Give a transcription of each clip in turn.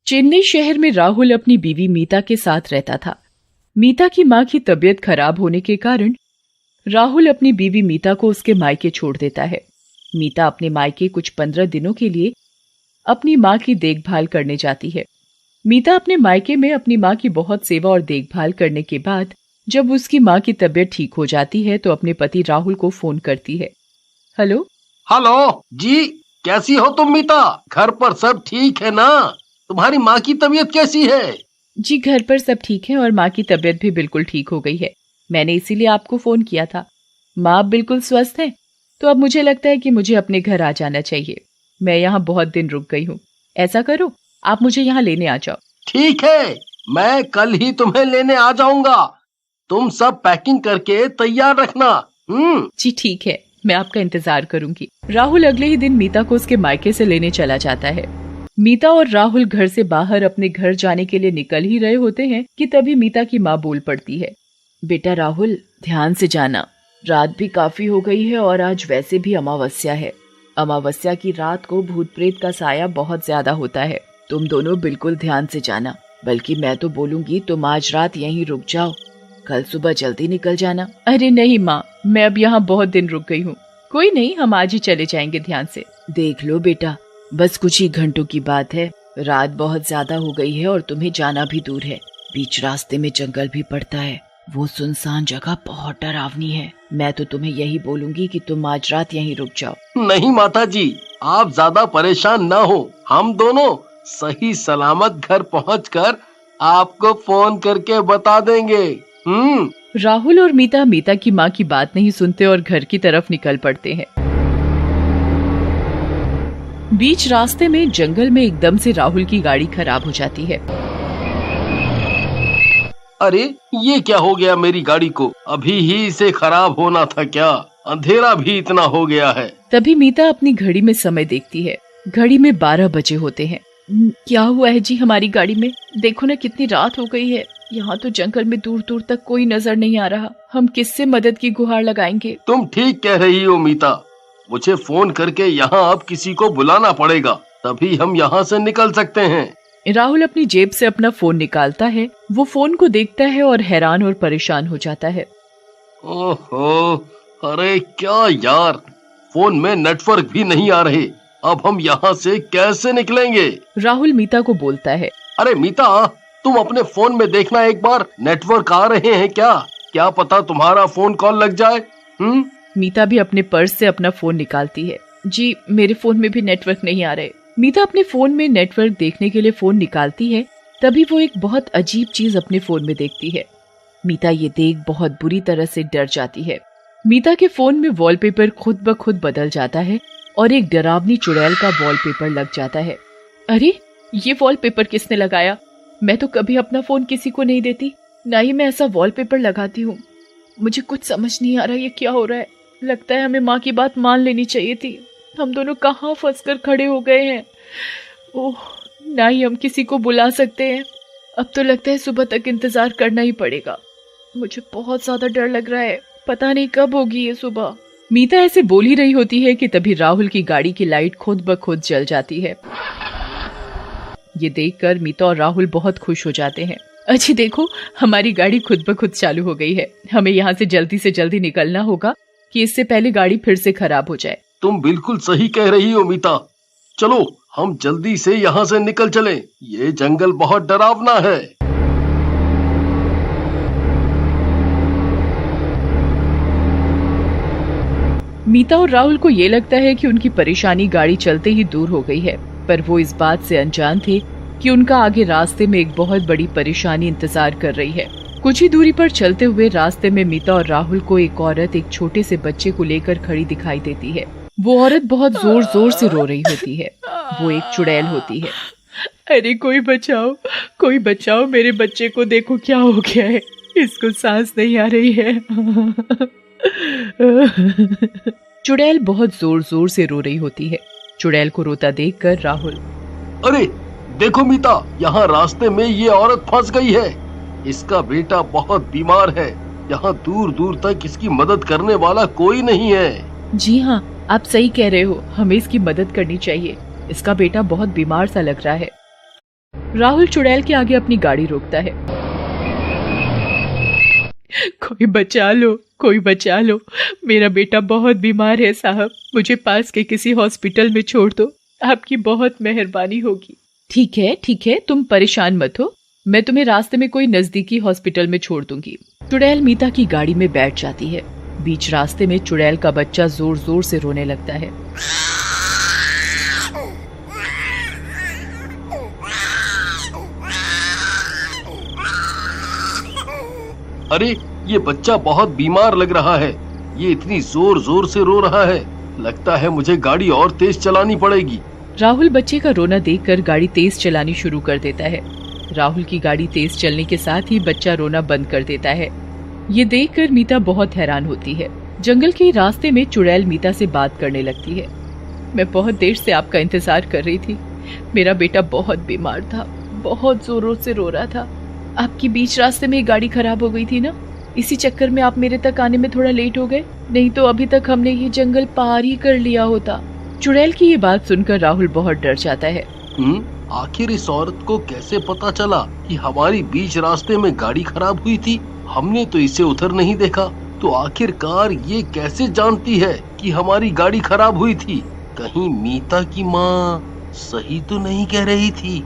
चेन्नई शहर में राहुल अपनी बीवी मीता के साथ रहता था। मीता की मां की तबीयत खराब होने के कारण राहुल अपनी बीवी मीता को उसके मायके छोड़ देता है। मीता अपने मायके कुछ 15 दिनों के लिए अपनी मां की देखभाल करने जाती है। मीता अपने मायके में अपनी मां की बहुत सेवा और देखभाल करने के बाद जब उसकी मां की तबीयत ठीक हो जाती है तो अपने पति राहुल को फोन करती है। हेलो जी, कैसी हो तुम मीता? घर पर सब ठीक है ना? तुम्हारी माँ की तबीयत कैसी है? जी, घर पर सब ठीक है और माँ की तबीयत भी बिल्कुल ठीक हो गई है। मैंने इसीलिए आपको फोन किया था। माँ अब बिल्कुल स्वस्थ है, तो अब मुझे लगता है कि मुझे अपने घर आ जाना चाहिए। मैं यहाँ बहुत दिन रुक गई हूँ। ऐसा करो, आप मुझे यहाँ लेने आ जाओ। ठीक है, मैं कल ही तुम्हें लेने आ जाऊंगा। तुम सब पैकिंग करके तैयार रखना। जी ठीक है, मैं आपका इंतजार करूंगी। राहुल अगले ही दिन मीता को उसके मायके से लेने चला जाता है। मीता और राहुल घर से बाहर अपने घर जाने के लिए निकल ही रहे होते हैं कि तभी मीता की माँ बोल पड़ती है। बेटा राहुल, ध्यान से जाना, रात भी काफी हो गई है और आज वैसे भी अमावस्या है। अमावस्या की रात को भूत प्रेत का साया बहुत ज्यादा होता है। तुम दोनों बिल्कुल ध्यान से जाना, बल्कि मैं तो बोलूंगी तुम आज रात यहीं रुक जाओ, कल सुबह जल्दी निकल जाना। अरे नहीं माँ, मैं अब यहाँ बहुत दिन रुक गई हूँ। कोई नहीं, हम आज ही चले जाएंगे ध्यान से। देख लो बेटा, बस कुछ ही घंटों की बात है। रात बहुत ज्यादा हो गई है और तुम्हें जाना भी दूर है। बीच रास्ते में जंगल भी पड़ता है। वो सुनसान जगह बहुत डरावनी है। मैं तो तुम्हें यही बोलूंगी कि तुम आज रात यहीं रुक जाओ। नहीं माता जी, आप ज्यादा परेशान न हो। हम दोनों सही सलामत घर पहुंचकर आपको फोन करके बता देंगे। राहुल और मीता की माँ की बात नहीं सुनते और घर की तरफ निकल पड़ते हैं। बीच रास्ते में जंगल में एकदम से राहुल की गाड़ी खराब हो जाती है। अरे ये क्या हो गया मेरी गाड़ी को? अभी ही इसे खराब होना था क्या? अंधेरा भी इतना हो गया है। तभी मीता अपनी घड़ी में समय देखती है। घड़ी में 12 बजे होते हैं। क्या हुआ है जी हमारी गाड़ी में? देखो ना कितनी रात हो गई है। यहाँ तो जंगल में दूर दूर तक कोई नजर नहीं आ रहा। हम किससे मदद की गुहार लगाएंगे? तुम ठीक कह रही हो मीता। मुझे फोन करके यहाँ अब किसी को बुलाना पड़ेगा, तभी हम यहाँ से निकल सकते हैं। राहुल अपनी जेब से अपना फोन निकालता है। वो फोन को देखता है और हैरान और परेशान हो जाता है। ओहो, अरे क्या यार, फोन में नेटवर्क भी नहीं आ रहे। अब हम यहाँ से कैसे निकलेंगे? राहुल मीता को बोलता है। अरे मीता, तुम अपने फोन में देखना एक बार, नेटवर्क आ रहे हैं क्या? क्या पता तुम्हारा फोन कॉल लग जाए। मीता भी अपने पर्स से अपना फोन निकालती है। जी, मेरे फोन में भी नेटवर्क नहीं आ रहे। मीता अपने फोन में नेटवर्क देखने के लिए फोन निकालती है। तभी वो एक बहुत अजीब चीज अपने फोन में देखती है। मीता ये देख बहुत बुरी तरह से डर जाती है। मीता के फोन में वॉलपेपर खुद ब खुद बदल जाता है और एक डरावनी चुड़ैल का वॉलपेपर लग जाता है। अरे ये वॉलपेपर किसने लगाया? मैं तो कभी अपना फोन किसी को नहीं देती, ना ही मैं ऐसा वॉलपेपर लगाती हूँ। मुझे कुछ समझ नहीं आ रहा ये क्या हो रहा है। लगता है हमें माँ की बात मान लेनी चाहिए थी। हम दोनों कहाँ फंसकर खड़े हो गए हैं। ओह, ना ही हम किसी को बुला सकते हैं। अब तो लगता है सुबह तक इंतजार करना ही पड़ेगा। मुझे बहुत ज्यादा डर लग रहा है, पता नहीं कब होगी ये सुबह। मीता ऐसे बोल ही रही होती है कि तभी राहुल की गाड़ी की लाइट खुद ब खुद जल जाती है। ये देखकर मीता और राहुल बहुत खुश हो जाते हैं। अच्छी देखो, हमारी गाड़ी खुद ब खुद चालू हो गई है। हमें यहाँ से जल्दी निकलना होगा कि इससे पहले गाड़ी फिर से खराब हो जाए। तुम बिल्कुल सही कह रही हो मीता। चलो हम जल्दी से यहाँ से निकल चलें। ये जंगल बहुत डरावना है। मीता और राहुल को ये लगता है कि उनकी परेशानी गाड़ी चलते ही दूर हो गई है, पर वो इस बात से अनजान थे कि उनका आगे रास्ते में एक बहुत बड़ी परेशानी इंतजार कर रही है। कुछ ही दूरी पर चलते हुए रास्ते में मीता और राहुल को एक औरत एक छोटे से बच्चे को लेकर खड़ी दिखाई देती है। वो औरत बहुत जोर जोर से रो रही होती है। वो एक चुड़ैल होती है। अरे कोई बचाओ, मेरे बच्चे को देखो क्या हो गया है। इसको सांस नहीं आ रही है। चुड़ैल बहुत जोर जोर से रो रही होती है। चुड़ैल को रोता देखकर राहुल, अरे देखो मीता, यहाँ रास्ते में ये औरत फंस गई है। इसका बेटा बहुत बीमार है। यहाँ दूर दूर तक इसकी मदद करने वाला कोई नहीं है। जी हाँ, आप सही कह रहे हो। हमें इसकी मदद करनी चाहिए। इसका बेटा बहुत बीमार सा लग रहा है। राहुल चुड़ैल के आगे अपनी गाड़ी रोकता है। कोई बचा लो, कोई बचा लो, मेरा बेटा बहुत बीमार है साहब, मुझे पास के किसी हॉस्पिटल में छोड़ दो, आपकी बहुत मेहरबानी होगी। ठीक है, तुम परेशान मत हो, मैं तुम्हें रास्ते में कोई नजदीकी हॉस्पिटल में छोड़ दूंगी। चुड़ैल मीता की गाड़ी में बैठ जाती है। बीच रास्ते में चुड़ैल का बच्चा जोर जोर से रोने लगता है। अरे ये बच्चा बहुत बीमार लग रहा है, ये इतनी जोर जोर से रो रहा है, लगता है मुझे गाड़ी और तेज चलानी पड़ेगी। राहुल बच्चे का रोना देखकर गाड़ी तेज चलानी शुरू कर देता है। राहुल की गाड़ी तेज चलने के साथ ही बच्चा रोना बंद कर देता है। ये देखकर मीता बहुत हैरान होती है। जंगल के रास्ते में चुड़ैल मीता से बात करने लगती है। मैं बहुत देर से आपका इंतजार कर रही थी, मेरा बेटा बहुत बीमार था, बहुत जोरों से रो रहा था। आपकी बीच रास्ते में गाड़ी खराब हो गई थी ना, इसी चक्कर में आप मेरे तक आने में थोड़ा लेट हो गए, नहीं तो अभी तक हमने ये जंगल पार ही कर लिया होता। चुड़ैल की ये बात सुनकर राहुल बहुत डर जाता है। आखिर इस औरत को कैसे पता चला कि हमारी बीच रास्ते में गाड़ी खराब हुई थी? हमने तो इसे उधर नहीं देखा, तो आखिरकार ये कैसे जानती है कि हमारी गाड़ी खराब हुई थी? कहीं मीता की माँ सही तो नहीं कह रही थी?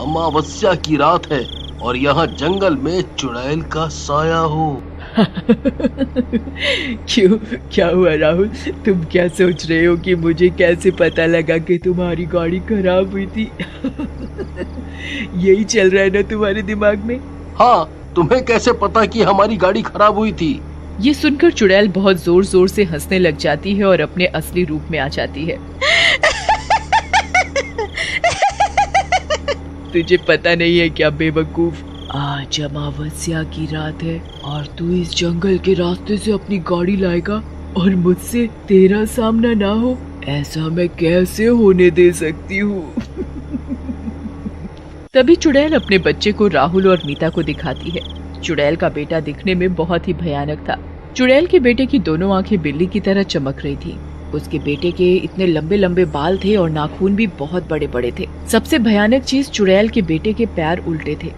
अमावस्या की रात है और यहाँ जंगल में चुड़ैल का साया हो। क्यों, क्या हुआ राहुल, तुम क्या सोच रहे हो कि मुझे कैसे पता लगा कि तुम्हारी गाड़ी खराब हुई थी? यही चल रहा है ना तुम्हारे दिमाग में? हाँ, तुम्हें कैसे पता कि हमारी गाड़ी खराब हुई थी? ये सुनकर चुड़ैल बहुत जोर जोर से हंसने लग जाती है और अपने असली रूप में आ जाती है। तुझे पता नहीं है क्या बेवकूफ, आज अमावस्या की रात है और तू इस जंगल के रास्ते से अपनी गाड़ी लाएगा और मुझसे तेरा सामना ना हो, ऐसा मैं कैसे होने दे सकती हूँ? तभी चुड़ैल अपने बच्चे को राहुल और मीता को दिखाती है। चुड़ैल का बेटा दिखने में बहुत ही भयानक था। चुड़ैल के बेटे की दोनों आंखें बिल्ली की तरह चमक रही थी। उसके बेटे के इतने लंबे लंबे बाल थे और नाखून भी बहुत बड़े बड़े थे। सबसे भयानक चीज, चुड़ैल के बेटे के पैर उल्टे थे।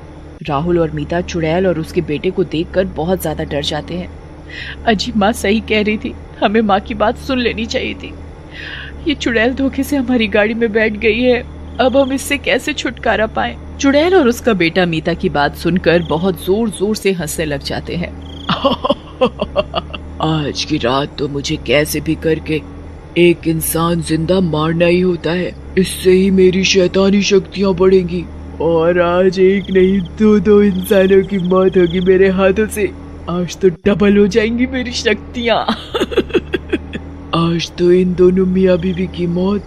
राहुल और मीता चुड़ैल और उसके बेटे को देखकर बहुत ज्यादा डर जाते हैं। अजी माँ सही कह रही थी, हमें माँ की बात सुन लेनी चाहिए थी। ये चुड़ैल धोखे से हमारी गाड़ी में बैठ गई है, अब हम इससे कैसे छुटकारा पाएं? चुड़ैल और उसका बेटा मीता की बात सुनकर बहुत जोर जोर से हंसने लग जाते हैं। आज की रात तो मुझे कैसे भी करके एक इंसान जिंदा मारना ही होता है, इससे ही मेरी शैतानी शक्तियाँ बढ़ेंगी और आज एक नहीं दो इंसानों की मौत होगी मेरे हाथों से। आज तो डबल हो जाएंगी मेरी शक्तियाँ। आज तो इन दोनों मियाँ बीवी की मौत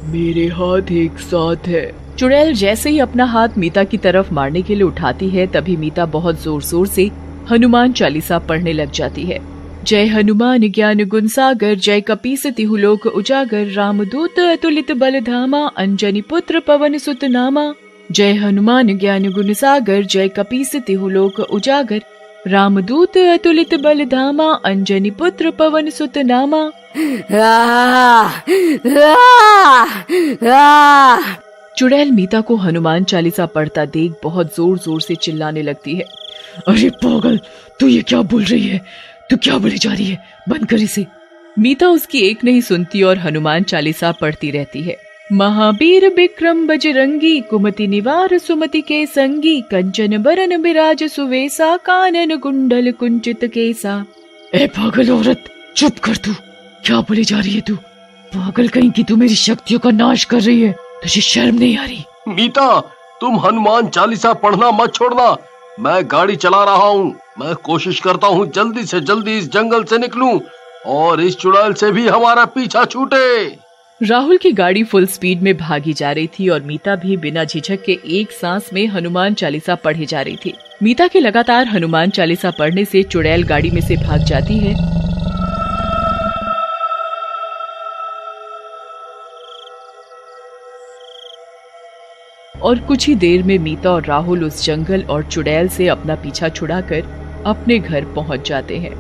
मेरे हाथ एक साथ है। चुड़ैल जैसे ही अपना हाथ मीता की तरफ मारने के लिए उठाती है, तभी मीता बहुत जोर जोर से हनुमान चालीसा पढ़ने लग जाती है। जय हनुमान ज्ञान गुण सागर, जय कपीस तिहु लोक उजागर, रामदूत अतुलित बल धामा, अंजनी पुत्र पवन सुत नामा। जय हनुमान ज्ञान गुण सागर, जय कपीस तिहु लोक उजागर, रामदूत अतुलित बल धामा, अंजनी पुत्र पवन सुत नामा। चुड़ैल मीता को हनुमान चालीसा पढ़ता देख बहुत जोर जोर से चिल्लाने लगती है। अरे पागल, तू ये क्या बोल रही है? तू क्या बोली जा रही है? बंद कर इसे। मीता उसकी एक नहीं सुनती और हनुमान चालीसा पढ़ती रहती है। महावीर विक्रम बजरंगी, कुमति निवार सुमति के संगी, कंचन बरन बिराज सुवेसा, कानन कुंडल कुंचित केसा। ए पागल औरत, चुप कर तू, क्या बोली जा रही है तू? पागल कहीं की, तू मेरी शक्तियों का नाश कर रही है, तुझे शर्म नहीं आ रही? मीता, तुम हनुमान चालीसा पढ़ना मत छोड़ना, मैं गाड़ी चला रहा हूँ। मैं कोशिश करता हूँ जल्दी से जल्दी इस जंगल से निकलूं और इस चुड़ैल से भी हमारा पीछा छूटे। राहुल की गाड़ी फुल स्पीड में भागी जा रही थी और मीता भी बिना झिझक के एक सांस में हनुमान चालीसा पढ़ी जा रही थी। मीता के लगातार हनुमान चालीसा पढ़ने से चुड़ैल गाड़ी में से भाग जाती है। और कुछ ही देर में मीता और राहुल उस जंगल और चुड़ैल से अपना पीछा छुड़ाकर अपने घर पहुंच जाते हैं।